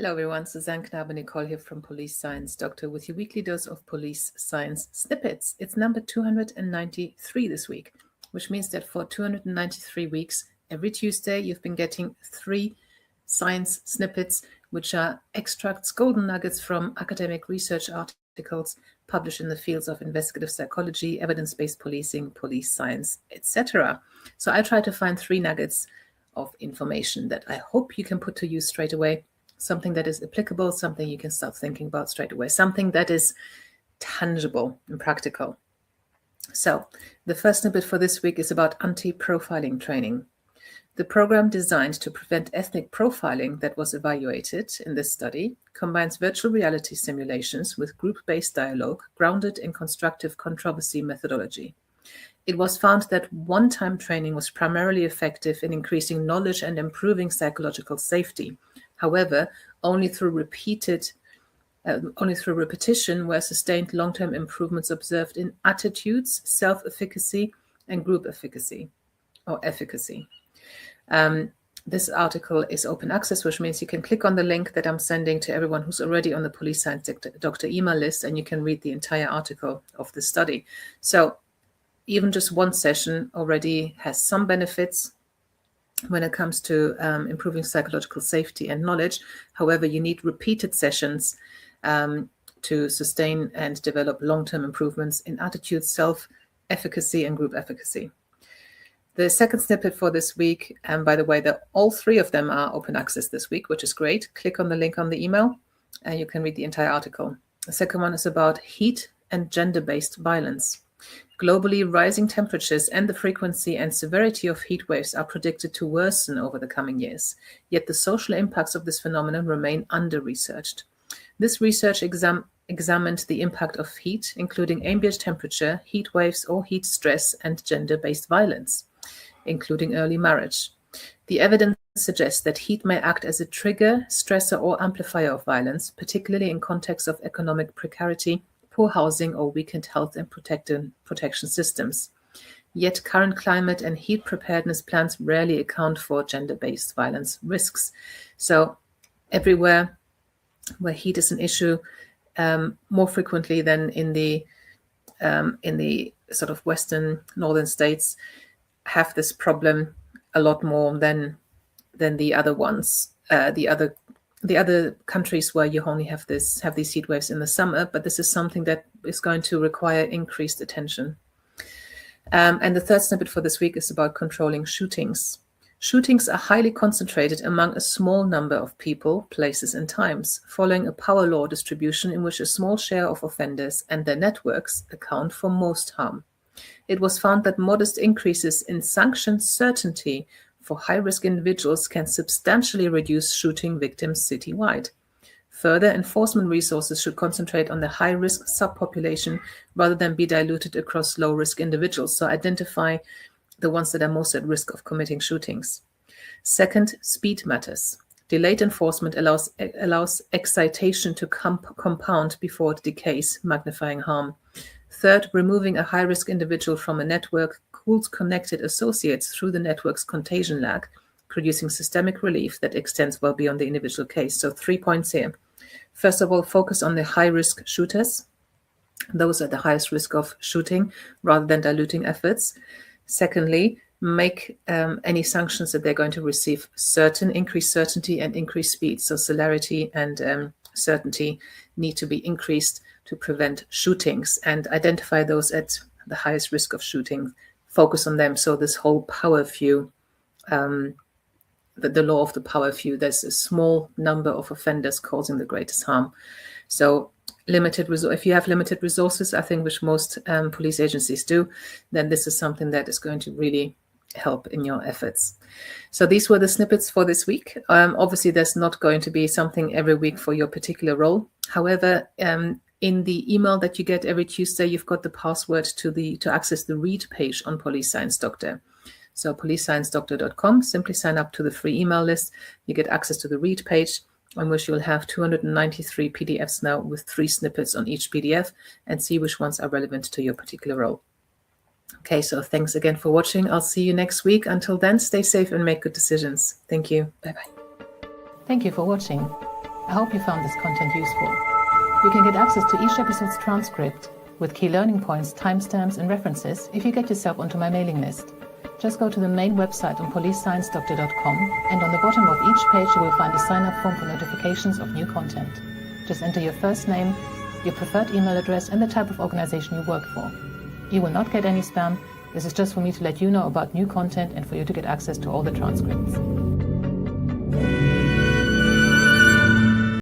Hello everyone, Suzanne Knabe-Nicole here from Police Science Doctor with your weekly dose of police science snippets. It's number 293 this week, which means that for 293 weeks, every Tuesday, you've been getting 3 science snippets, which are extracts, golden nuggets from academic research articles published in the fields of investigative psychology, evidence-based policing, police science, etc. So I try to find 3 nuggets of information that I hope you can put to use straight away. Something that is applicable, something you can start thinking about straight away, something that is tangible and practical. So the first snippet for this week is about anti-profiling training. The program designed to prevent ethnic profiling that was evaluated in this study combines virtual reality simulations with group-based dialogue grounded in constructive controversy methodology. It was found that one-time training was primarily effective in increasing knowledge and improving psychological safety. However, only through repetition were sustained long-term improvements observed in attitudes, self-efficacy, and group efficacy or efficacy. This article is open access, which means you can click on the link that I'm sending to everyone who's already on the Police Science Doctor email list, and you can read the entire article of the study. So even just one session already has some benefits when it comes to improving psychological safety and knowledge. However, you need repeated sessions to sustain and develop long-term improvements in attitude, self-efficacy, and group efficacy. The second snippet for this week, and by the way, all 3 of them are open access this week, which is great. Click on the link on the email and you can read the entire article. The second one is about heat and gender-based violence. Globally, rising temperatures and the frequency and severity of heat waves are predicted to worsen over the coming years, yet the social impacts of this phenomenon remain under-researched. This research examined the impact of heat, including ambient temperature, heat waves or heat stress, and gender-based violence, including early marriage. The evidence suggests that heat may act as a trigger, stressor, or amplifier of violence, particularly in contexts of economic precarity, poor housing, or weakened health and protection systems. Yet current climate and heat preparedness plans rarely account for gender-based violence risks. So everywhere where heat is an issue, more frequently than in the sort of Western northern states, have this problem a lot more than the other ones, the other countries where you only have these heat waves in the summer, but this is something that is going to require increased attention. And the third snippet for this week is about controlling shootings. Shootings are highly concentrated among a small number of people, places, and times, following a power law distribution in which a small share of offenders and their networks account for most harm. It was found that modest increases in sanction certainty for high-risk individuals can substantially reduce shooting victims citywide. Further, enforcement resources should concentrate on the high-risk subpopulation rather than be diluted across low-risk individuals, so identify the ones that are most at risk of committing shootings. Second, speed matters. Delayed enforcement allows excitation to compound before it decays, magnifying harm. Third, removing a high-risk individual from a network cools connected associates through the network's contagion lag, producing systemic relief that extends well beyond the individual case. So 3 points here. First of all, focus on the high-risk shooters. Those at the highest risk of shooting, rather than diluting efforts. Secondly, make any sanctions that they're going to receive certain, increase certainty and increase speed. So celerity and certainty need to be increased to prevent shootings, and identify those at the highest risk of shooting. Focus on them. So this whole power view, the law of the power view, there's a small number of offenders causing the greatest harm. So if you have limited resources, I think, which most police agencies do, then this is something that is going to really help in your efforts. So these were the snippets for this week. Obviously, there's not going to be something every week for your particular role. However, in the email that you get every Tuesday, you've got the password to access the read page on Police Science Doctor. So policesciencedoctor.com, simply sign up to the free email list. You get access to the read page, on which you'll have 293 PDFs now with 3 snippets on each PDF, and see which ones are relevant to your particular role. Okay, so thanks again for watching. I'll see you next week. Until then, stay safe and make good decisions. Thank you. Bye-bye. Thank you for watching. I hope you found this content useful. You can get access to each episode's transcript with key learning points, timestamps, and references if you get yourself onto my mailing list. Just go to the main website on policesciencedoctor.com, and on the bottom of each page you will find a sign-up form for notifications of new content. Just enter your first name, your preferred email address, and the type of organization you work for. You will not get any spam. This is just for me to let you know about new content and for you to get access to all the transcripts.